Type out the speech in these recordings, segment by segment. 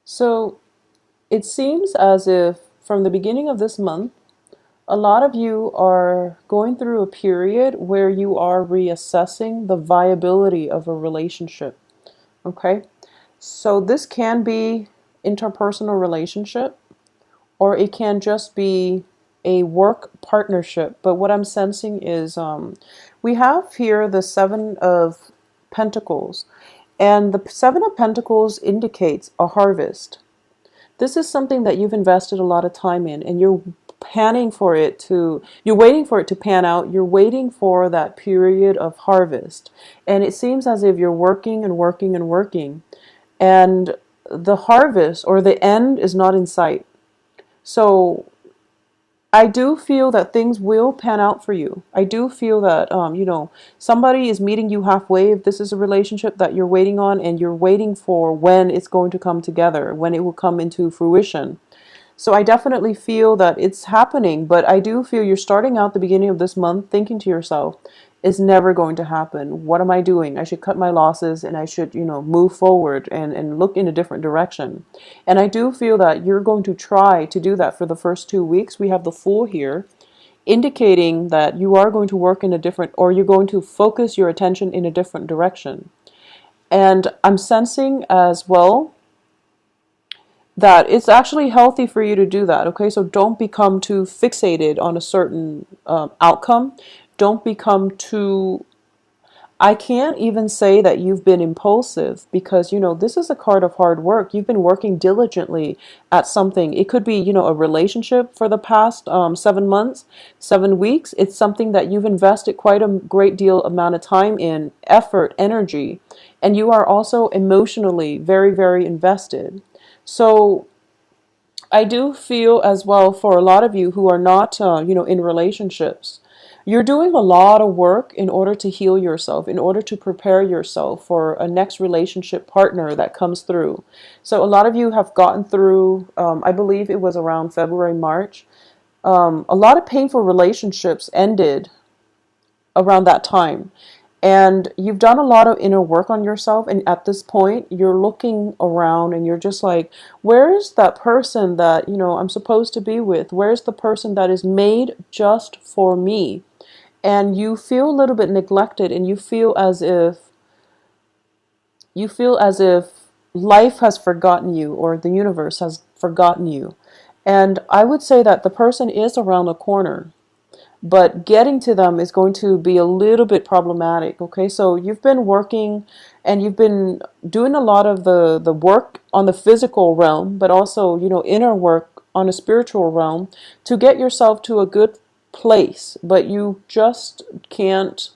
So it seems as if from the beginning of this month, a lot of you are going through a period where you are reassessing the viability of a relationship. Okay? So this can be interpersonal relationship or it can just be a work partnership. But what I'm sensing is we have here the Seven of Pentacles, and the Seven of Pentacles indicates a harvest. This is something that you've invested a lot of time in, and you're you're waiting for it to pan out. You're waiting for that period of harvest. And it seems as if you're working and working and working, and the harvest or the end is not in sight. So I do feel that things will pan out for you. I do feel that, somebody is meeting you halfway. If this is a relationship that you're waiting on and you're waiting for when it's going to come together, when it will come into fruition. So I definitely feel that it's happening, but I do feel you're starting out the beginning of this month thinking to yourself, it's never going to happen. What am I doing? I should cut my losses and I should, move forward and look in a different direction. And I do feel that you're going to try to do that for the first 2 weeks. We have the Fool here, indicating that you are going to work in a different, or you're going to focus your attention in a different direction. And I'm sensing as well that it's actually healthy for you to do that. Okay, so don't become too fixated on a certain outcome. Don't become too, I can't even say that you've been impulsive, because this is a card of hard work. You've been working diligently at something. It could be a relationship for the past 7 months, 7 weeks. It's something that you've invested quite a great deal amount of time in, effort, energy, and you are also emotionally very, very invested. So I do feel as well, for a lot of you who are not, in relationships, you're doing a lot of work in order to heal yourself, in order to prepare yourself for a next relationship partner that comes through. So a lot of you have gotten through, I believe it was around February, March. A lot of painful relationships ended around that time. And you've done a lot of inner work on yourself. And at this point, you're looking around and you're just like, where's that person that, I'm supposed to be with? Where's the person that is made just for me? And you feel a little bit neglected, and you feel as if life has forgotten you, or the universe has forgotten you. And I would say that the person is around the corner, but getting to them is going to be a little bit problematic. Okay, so you've been working and you've been doing a lot of the work on the physical realm, but also, inner work on a spiritual realm to get yourself to a good place, but you just can't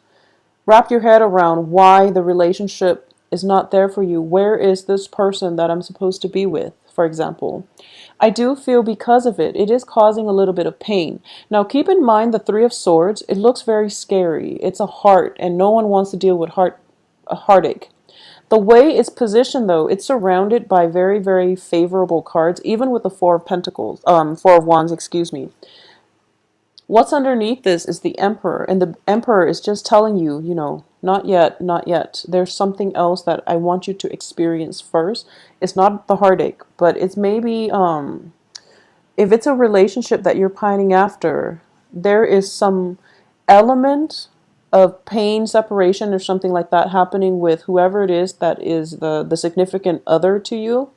wrap your head around why the relationship is not there for you. Where is this person that I'm supposed to be with, for example? I do feel because of it, it is causing a little bit of pain. Now, keep in mind the Three of Swords, it looks very scary. It's a heart, and no one wants to deal with a heartache. The way it's positioned, though, it's surrounded by very, very favorable cards, even with the Four of Pentacles, Four of Wands, excuse me. What's underneath this is the Emperor, and the Emperor is just telling you, not yet, not yet. There's something else that I want you to experience first. It's not the heartache, but it's maybe, if it's a relationship that you're pining after, there is some element of pain, separation, or something like that happening with whoever it is that is the significant other to you.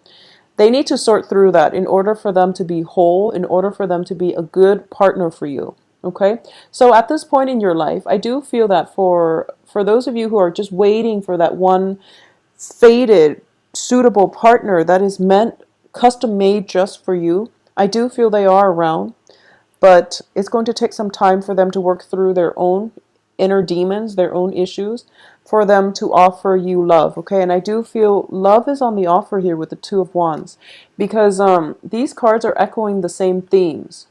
They need to sort through that in order for them to be whole, in order for them to be a good partner for you. Okay? So at this point in your life, I do feel that for those of you who are just waiting for that one fated, suitable partner that is meant, custom made just for you, I do feel they are around, but it's going to take some time for them to work through their own inner demons, their own issues, for them to offer you love. Okay, and I do feel love is on the offer here with the Two of Wands, because these cards are echoing the same themes.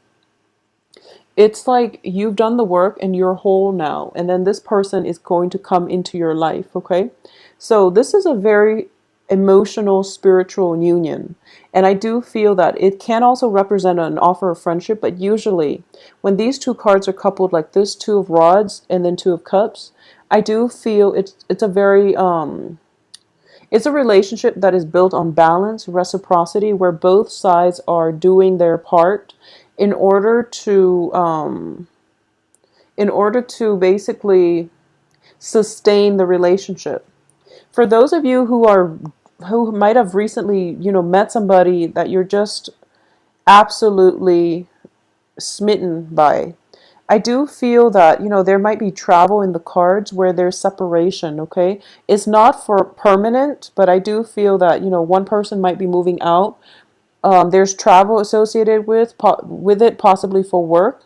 It's like you've done the work and you're whole now, and then this person is going to come into your life. Okay, so this is a very emotional, spiritual union, and I do feel that it can also represent an offer of friendship. But usually when these two cards are coupled like this, Two of Rods and then Two of Cups, I do feel it's a very It's a relationship that is built on balance, reciprocity, where both sides are doing their part in order to basically sustain the relationship. For those of you who might have recently, met somebody that you're just absolutely smitten by, I do feel that, there might be travel in the cards where there's separation, okay? It's not for permanent, but I do feel that, one person might be moving out. There's travel associated with it, possibly for work.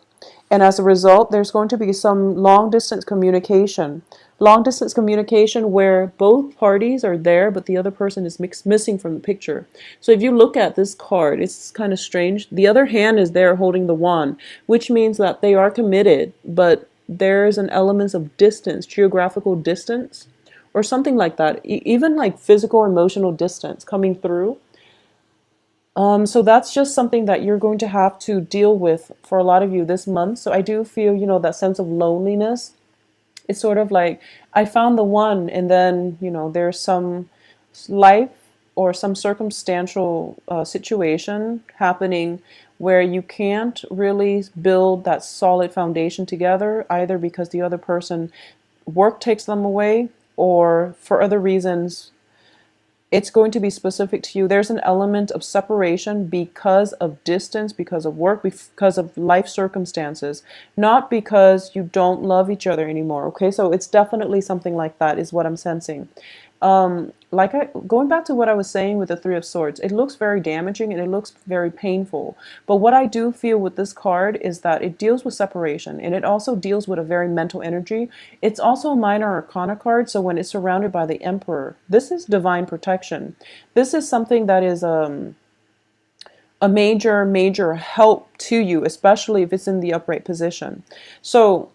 And as a result, there's going to be some long distance communication. Long distance communication where both parties are there, but the other person is missing from the picture. So if you look at this card, it's kind of strange. The other hand is there holding the wand, which means that they are committed, but there's an element of distance, geographical distance, or something like that. Even like physical, emotional distance coming through. So that's just something that you're going to have to deal with for a lot of you this month. So I do feel, that sense of loneliness. It's sort of like I found the one, and then, there's some life or some circumstantial situation happening where you can't really build that solid foundation together, either because the other person work takes them away or for other reasons. It's going to be specific to you. There's an element of separation because of distance, because of work, because of life circumstances, not because you don't love each other anymore. Okay, so it's definitely something like that is what I'm sensing. Going back to what I was saying with the Three of Swords, it looks very damaging and it looks very painful. But what I do feel with this card is that it deals with separation, and it also deals with a very mental energy. It's also a minor arcana card, so when it's surrounded by the Emperor, this is divine protection. This is something that is a major, major help to you, especially if it's in the upright position. So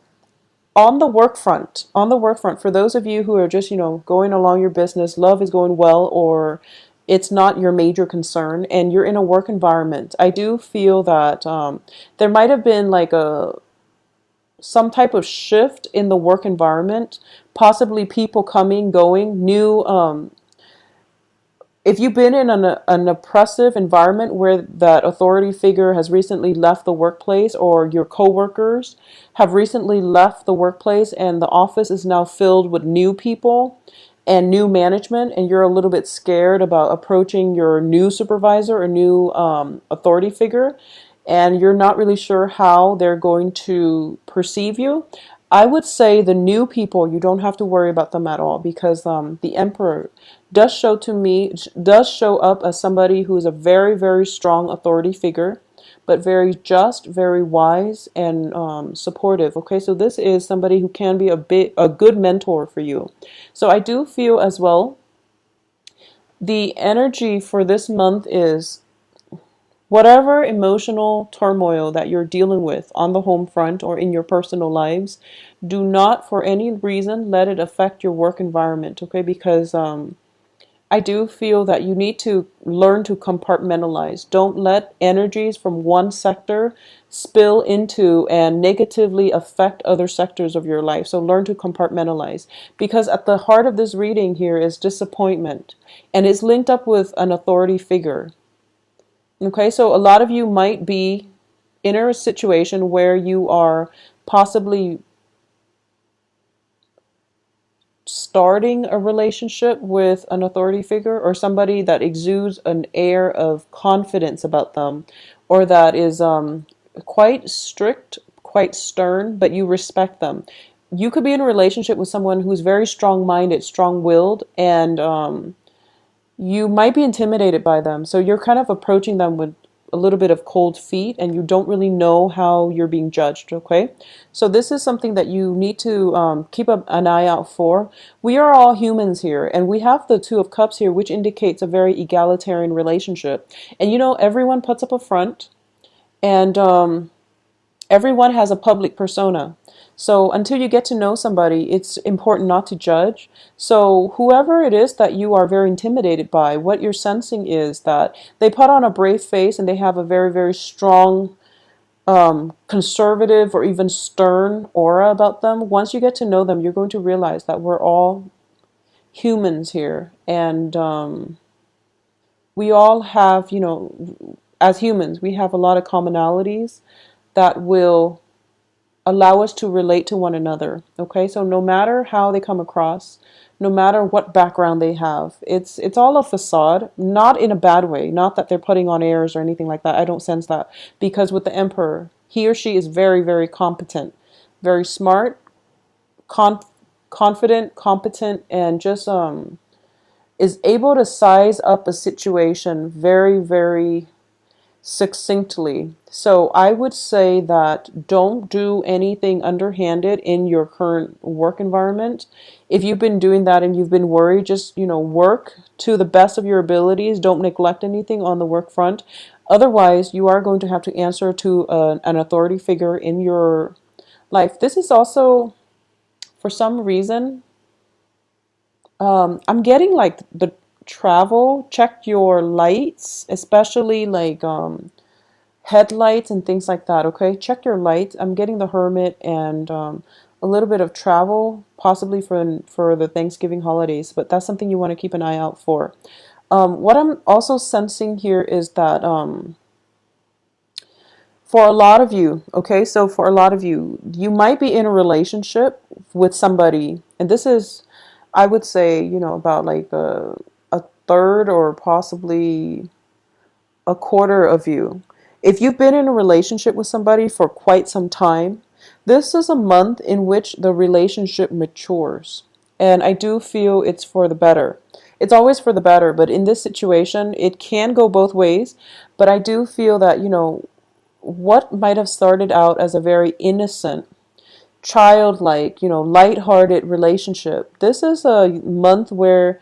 on the work front, for those of you who are just, going along your business, love is going well, or it's not your major concern, and you're in a work environment, I do feel that there might have been like some type of shift in the work environment, possibly people coming, going, new if you've been in an oppressive environment where that authority figure has recently left the workplace, or your coworkers have recently left the workplace and the office is now filled with new people and new management, and you're a little bit scared about approaching your new supervisor or new authority figure, and you're not really sure how they're going to perceive you, I would say the new people, you don't have to worry about them at all, because the Emperor does show up as somebody who is a very, very strong authority figure, but very just, very wise, and supportive. Okay, so this is somebody who can be a good mentor for you. So I do feel as well the energy for this month is whatever emotional turmoil that you're dealing with on the home front or in your personal lives, do not for any reason let it affect your work environment, okay? Because I do feel that you need to learn to compartmentalize. Don't let energies from one sector spill into and negatively affect other sectors of your life. So learn to compartmentalize. Because at the heart of this reading here is disappointment. And it's linked up with an authority figure. Okay, so a lot of you might be in a situation where you are possibly starting a relationship with an authority figure, or somebody that exudes an air of confidence about them, or that is quite strict, quite stern, but you respect them. You could be in a relationship with someone who's very strong-minded, strong-willed, and you might be intimidated by them. So you're kind of approaching them with a little bit of cold feet, and you don't really know how you're being judged, okay? So this is something that you need to keep an eye out for. We are all humans here, and we have the Two of Cups here, which indicates a very egalitarian relationship. And everyone puts up a front, and everyone has a public persona. So until you get to know somebody, it's important not to judge. So whoever it is that you are very intimidated by, what you're sensing is that they put on a brave face and they have a very, very strong, conservative or even stern aura about them. Once you get to know them, you're going to realize that we're all humans here, and we all have, as humans, we have a lot of commonalities that will allow us to relate to one another. Okay, so no matter how they come across, no matter what background they have, it's all a facade, not in a bad way, not that they're putting on airs or anything like that. I don't sense that, because with the emperor, he or she is very, very competent, very smart, conf- confident, competent, and just is able to size up a situation very, very succinctly. So I would say that don't do anything underhanded in your current work environment. If you've been doing that and you've been worried, just, work to the best of your abilities. Don't neglect anything on the work front. Otherwise, you are going to have to answer to an authority figure in your life. This is also, for some reason, I'm getting like the travel. Check your lights, especially like headlights and things like that. Okay, check your lights. I'm getting the Hermit and a little bit of travel, possibly for the Thanksgiving holidays. But that's something you want to keep an eye out for. What I'm also sensing here is that for a lot of you, okay, so for a lot of you, you might be in a relationship with somebody, and this is, I would say, about like a third or possibly a quarter of you. If you've been in a relationship with somebody for quite some time, this is a month in which the relationship matures. And I do feel it's for the better. It's always for the better, but in this situation, it can go both ways. But I do feel that, what might have started out as a very innocent, childlike, lighthearted relationship. This is a month where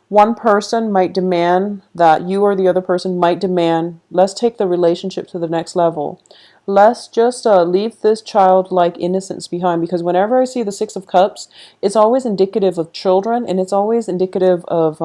one person might demand that you or the other person might demand, let's take the relationship to the next level. Let's just leave this childlike innocence behind, because whenever I see the Six of Cups, it's always indicative of children, and it's always indicative of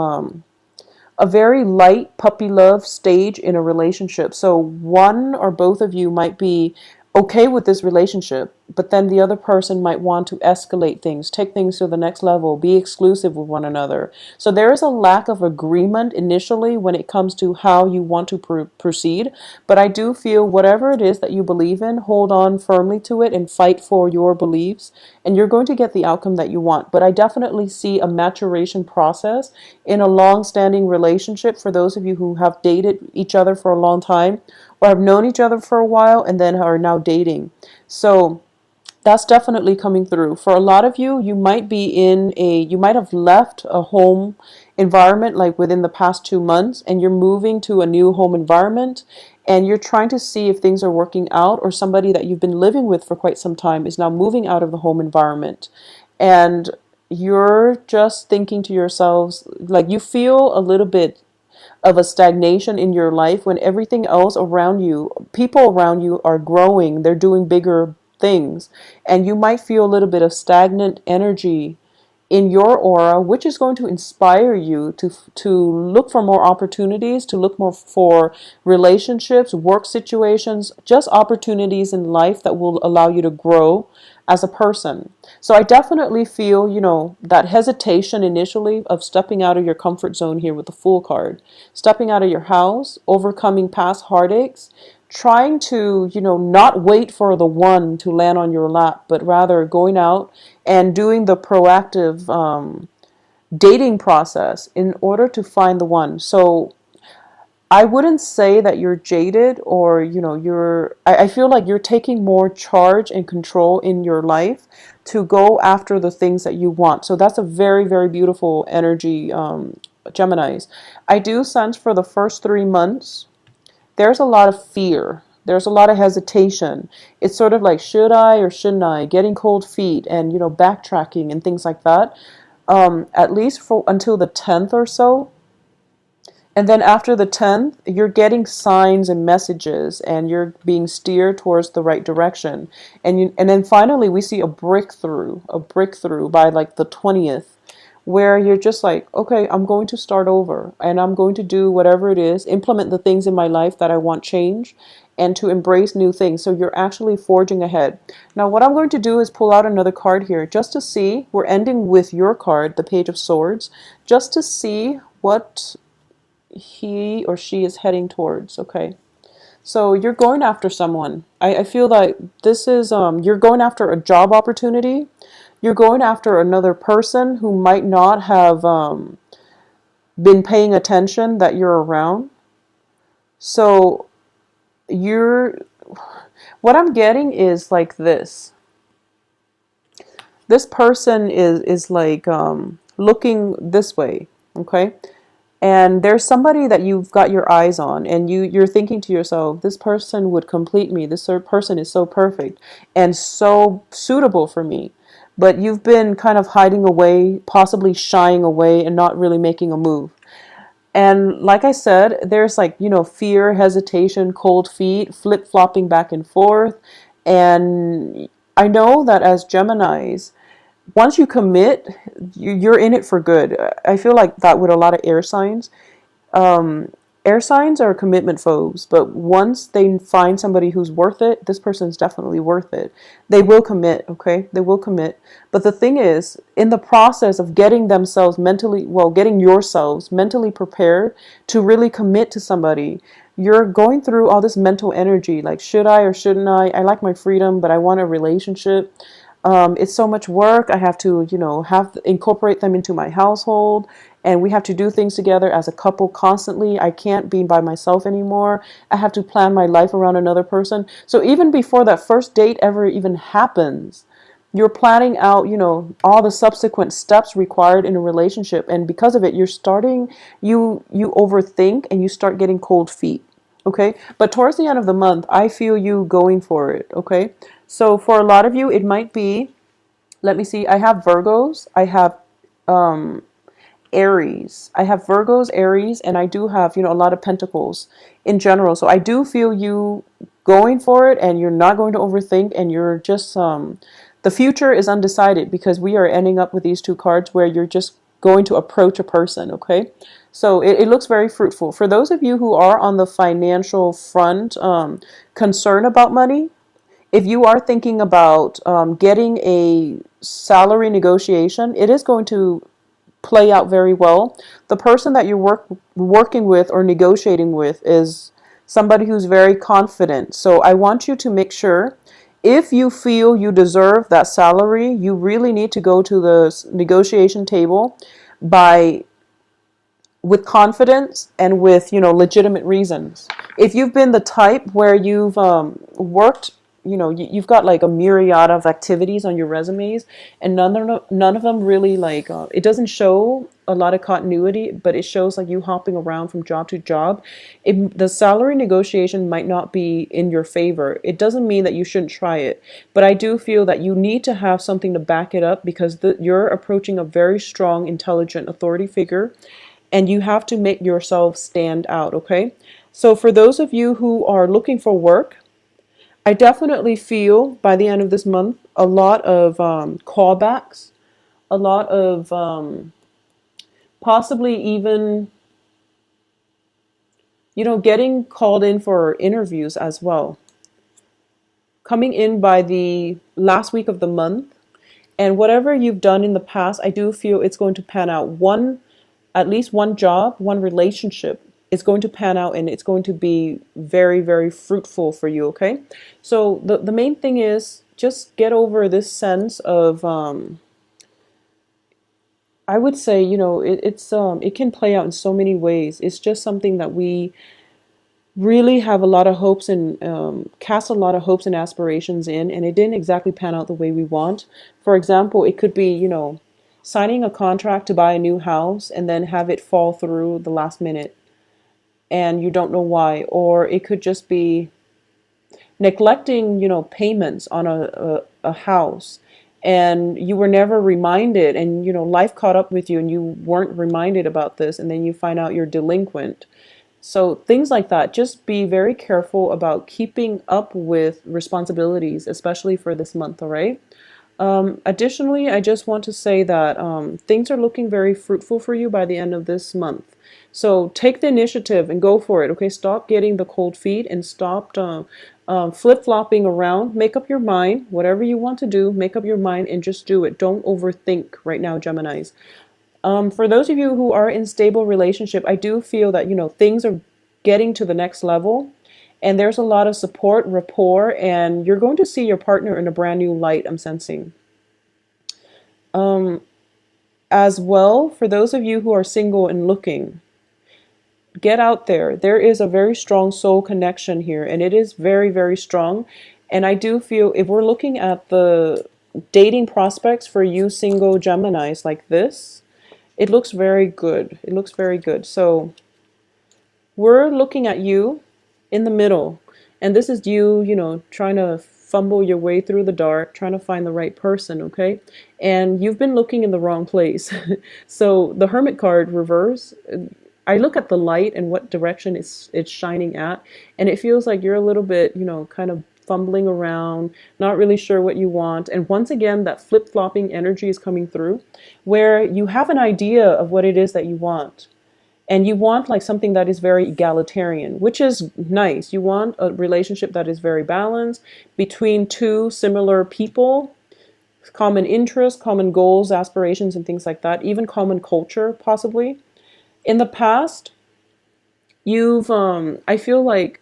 a very light puppy love stage in a relationship. So one or both of you might be okay with this relationship, but then the other person might want to escalate things, take things to the next level, be exclusive with one another. So there is a lack of agreement initially when it comes to how you want to proceed. But I do feel whatever it is that you believe in, hold on firmly to it and fight for your beliefs, and you're going to get the outcome that you want. But I definitely see a maturation process in a long-standing relationship for those of you who have dated each other for a long time, or have known each other for a while and then are now dating. So that's definitely coming through. For a lot of you, you might have left a home environment like within the past 2 months, and you're moving to a new home environment, and you're trying to see if things are working out, or somebody that you've been living with for quite some time is now moving out of the home environment. And you're just thinking to yourselves, like, you feel a little bit of a stagnation in your life when everything else around you, people around you are growing, they're doing bigger things, and you might feel a little bit of stagnant energy in your aura, which is going to inspire you to look for more opportunities, to look more for relationships, work situations, just opportunities in life that will allow you to grow as a person. So I definitely feel, that hesitation initially of stepping out of your comfort zone here with the Fool card, stepping out of your house, overcoming past heartaches, trying to, not wait for the one to land on your lap, but rather going out and doing the proactive dating process in order to find the one. So I wouldn't say that you're jaded, or, I feel like you're taking more charge and control in your life to go after the things that you want. So that's a very, very beautiful energy, Geminis. I do sense for the first 3 months, there's a lot of fear. There's a lot of hesitation. It's sort of like, should I or shouldn't I? Getting cold feet and, backtracking and things like that. At least for until the 10th or so. And then after the 10th, you're getting signs and messages, and you're being steered towards the right direction. And then finally we see a breakthrough by like the 20th, where you're just like, okay, I'm going to start over, and I'm going to do whatever it is, implement the things in my life that I want change, and to embrace new things. So you're actually forging ahead. Now, what I'm going to do is pull out another card here just to see. We're ending with your card, the Page of Swords, just to see what he or she is heading towards. Okay. So you're going after someone. I feel like this is, you're going after a job opportunity. You're going after another person who might not have been paying attention that you're around. So you're, what I'm getting is like this. This person is like looking this way, okay? And there's somebody that you've got your eyes on, and you're thinking to yourself, this person would complete me. This person is so perfect and so suitable for me. But you've been kind of hiding away, possibly shying away, and not really making a move. And like I said, there's like, fear, hesitation, cold feet, flip-flopping back and forth. And I know that as Geminis, once you commit, you're in it for good. I feel like that with a lot of air signs. Um, Air signs are commitment foes, but once they find somebody who's worth it, this person's definitely worth it. They will commit, okay? They will commit. But the thing is, in the process of getting themselves mentally, well, getting yourselves mentally prepared to really commit to somebody, you're going through all this mental energy, like, should I or shouldn't I? I like my freedom, but I want a relationship. It's so much work. I have to, incorporate them into my household, and we have to do things together as a couple constantly. I can't be by myself anymore. I have to plan my life around another person. So even before that first date ever even happens, you're planning out, all the subsequent steps required in a relationship, and because of it, you overthink and you start getting cold feet. Okay, but towards the end of the month, I feel you going for it. Okay, so for a lot of you, it might be, let me see, I have Virgos, I have Aries. I have Virgos, Aries, and I do have, a lot of Pentacles in general. So I do feel you going for it, and you're not going to overthink, and you're just, the future is undecided because we are ending up with these two cards where you're just going to approach a person, okay? So it looks very fruitful. For those of you who are on the financial front, concerned about money, if you are thinking about getting a salary negotiation, it is going to play out very well. The person that you're working with or negotiating with is somebody who's very confident. So I want you to make sure, if you feel you deserve that salary, you really need to go to the negotiation table by with confidence and with, legitimate reasons. If you've been the type where you've worked, you've got like a myriad of activities on your resumes, and none of them really, like, it doesn't show a lot of continuity, but it shows like you hopping around from job to job. The salary negotiation might not be in your favor. It doesn't mean that you shouldn't try it, but I do feel that you need to have something to back it up, because you're approaching a very strong, intelligent authority figure, and you have to make yourself stand out, okay? So for those of you who are looking for work, I definitely feel by the end of this month a lot of callbacks, a lot of possibly even, getting called in for interviews as well. Coming in by the last week of the month, and whatever you've done in the past, I do feel it's going to pan out. At least one job, one relationship is going to pan out, and it's going to be very, very fruitful for you, okay? So the main thing is just get over this sense of, I would say, it can play out in so many ways. It's just something that we really have a lot of hopes and cast a lot of hopes and aspirations in, and it didn't exactly pan out the way we want. For example, it could be, signing a contract to buy a new house and then have it fall through the last minute and you don't know why. Or it could just be neglecting, payments on a house, and you were never reminded, and, life caught up with you and you weren't reminded about this, and then you find out you're delinquent. So things like that. Just be very careful about keeping up with responsibilities, especially for this month, all right? Additionally, I just want to say that things are looking very fruitful for you by the end of this month. So take the initiative and go for it. Okay, stop getting the cold feet and stop flip-flopping around. Make up your mind. Whatever you want to do, make up your mind and just do it. Don't overthink right now, Geminis. For those of you who are in stable relationship, I do feel that, things are getting to the next level and there's a lot of support, rapport, and you're going to see your partner in a brand new light, I'm sensing. As well, for those of you who are single and looking, get out there. There is a very strong soul connection here, and it is very, very strong. And I do feel if we're looking at the dating prospects for you single Geminis like this, it looks very good. It looks very good. So we're looking at you in the middle. And this is you, trying to fumble your way through the dark, trying to find the right person, okay? And you've been looking in the wrong place. So the Hermit card reverse, I look at the light and what direction it's shining at, and it feels like you're a little bit, kind of fumbling around, not really sure what you want. And once again, that flip-flopping energy is coming through where you have an idea of what it is that you want. And you want like something that is very egalitarian, which is nice. You want a relationship that is very balanced between two similar people, common interests, common goals, aspirations, and things like that, even common culture, possibly. In the past, I feel like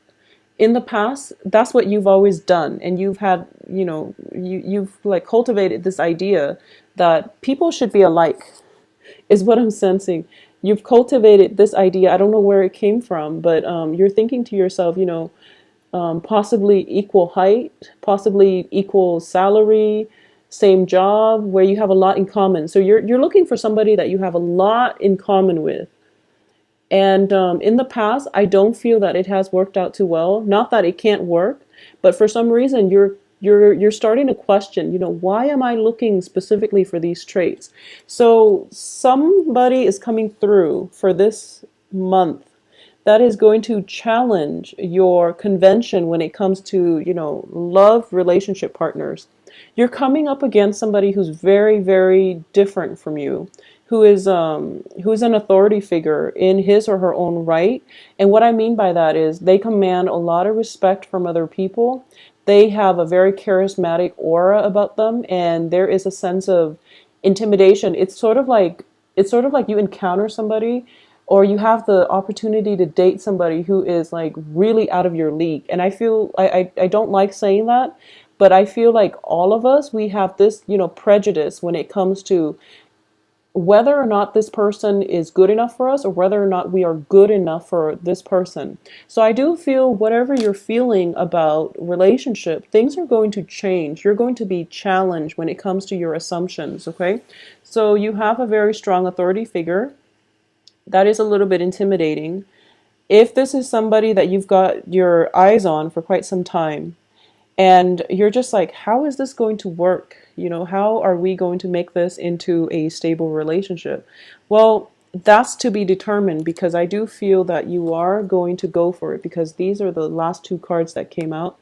in the past, that's what you've always done. And you've had, you've like cultivated this idea that people should be alike, is what I'm sensing. You've cultivated this idea. I don't know where it came from, but you're thinking to yourself, possibly equal height, possibly equal salary, same job, where you have a lot in common. So you're looking for somebody that you have a lot in common with. And in the past, I don't feel that it has worked out too well. Not that it can't work, but for some reason you're starting to question, why am I looking specifically for these traits? So somebody is coming through for this month that is going to challenge your convention when it comes to, love relationship partners. You're coming up against somebody who's very, very different from you, who is an authority figure in his or her own right. And what I mean by that is they command a lot of respect from other people. They have a very charismatic aura about them, and there is a sense of intimidation. It's sort of like you encounter somebody or you have the opportunity to date somebody who is like really out of your league. And I feel I don't like saying that, but I feel like all of us, we have this, prejudice when it comes to whether or not this person is good enough for us or whether or not we are good enough for this person. So I do feel whatever you're feeling about relationship, things are going to change. You're going to be challenged when it comes to your assumptions, okay? So you have a very strong authority figure. That is a little bit intimidating. If this is somebody that you've got your eyes on for quite some time, and you're just like, how is this going to work? How are we going to make this into a stable relationship? Well, that's to be determined, because I do feel that you are going to go for it, because these are the last two cards that came out.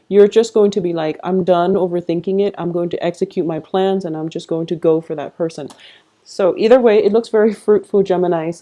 You're just going to be like, I'm done overthinking it. I'm going to execute my plans and I'm just going to go for that person. So either way, it looks very fruitful, Geminis.